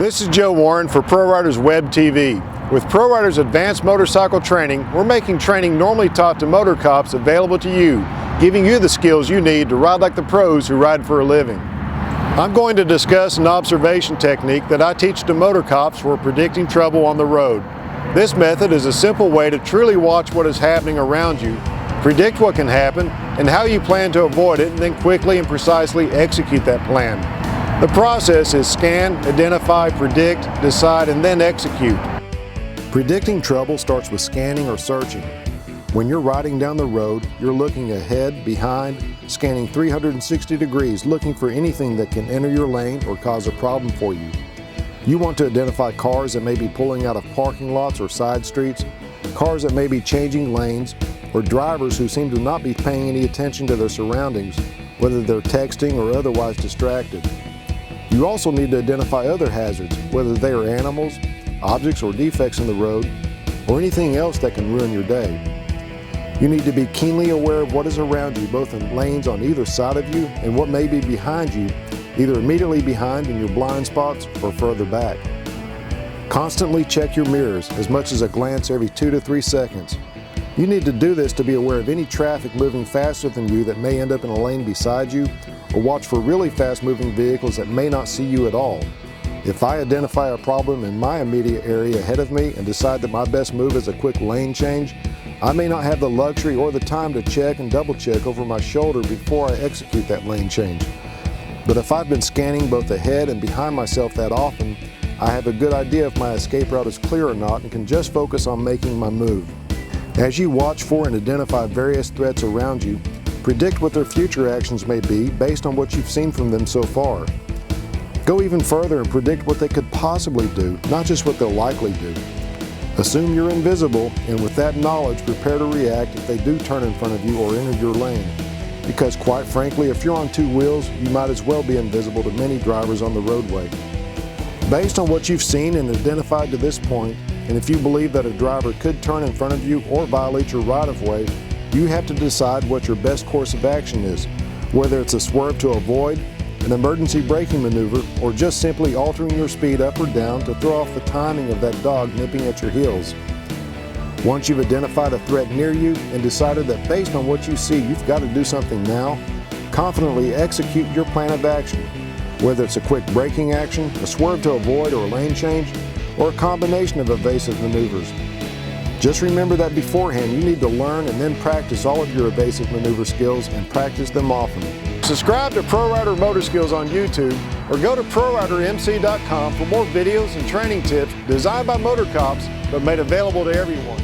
This is Joe Warren for Pro Riders Web TV. With Pro Riders Advanced Motorcycle Training, we're making training normally taught to motor cops available to you, giving you the skills you need to ride like the pros who ride for a living. I'm going to discuss an observation technique that I teach to motor cops for predicting trouble on the road. This method is a simple way to truly watch what is happening around you, predict what can happen, and how you plan to avoid it, and then quickly and precisely execute that plan. The process is scan, identify, predict, decide, and then execute. Predicting trouble starts with scanning or searching. When you're riding down the road, you're looking ahead, behind, scanning 360 degrees, looking for anything that can enter your lane or cause a problem for you. You want to identify cars that may be pulling out of parking lots or side streets, cars that may be changing lanes, or drivers who seem to not be paying any attention to their surroundings, whether they're texting or otherwise distracted. You also need to identify other hazards, whether they are animals, objects or defects in the road, or anything else that can ruin your day. You need to be keenly aware of what is around you, both in lanes on either side of you and what may be behind you, either immediately behind in your blind spots or further back. Constantly check your mirrors, as much as a glance every 2 to 3 seconds. You need to do this to be aware of any traffic moving faster than you that may end up in a lane beside you, or watch for really fast moving vehicles that may not see you at all. If I identify a problem in my immediate area ahead of me and decide that my best move is a quick lane change, I may not have the luxury or the time to check and double check over my shoulder before I execute that lane change. But if I've been scanning both ahead and behind myself that often, I have a good idea if my escape route is clear or not and can just focus on making my move. As you watch for and identify various threats around you, predict what their future actions may be based on what you've seen from them so far. Go even further and predict what they could possibly do, not just what they'll likely do. Assume you're invisible, and with that knowledge, prepare to react if they do turn in front of you or enter your lane. Because quite frankly, if you're on 2 wheels, you might as well be invisible to many drivers on the roadway. Based on what you've seen and identified to this point, and if you believe that a driver could turn in front of you or violate your right-of-way, you have to decide what your best course of action is, whether it's a swerve to avoid, an emergency braking maneuver, or just simply altering your speed up or down to throw off the timing of that dog nipping at your heels. Once you've identified a threat near you and decided that based on what you see you've got to do something now, confidently execute your plan of action, whether it's a quick braking action, a swerve to avoid or a lane change, or a combination of evasive maneuvers. Just remember that beforehand you need to learn and then practice all of your evasive maneuver skills and practice them often. Subscribe to Pro Rider Motor Skills on YouTube or go to ProRiderMC.com for more videos and training tips designed by motor cops but made available to everyone.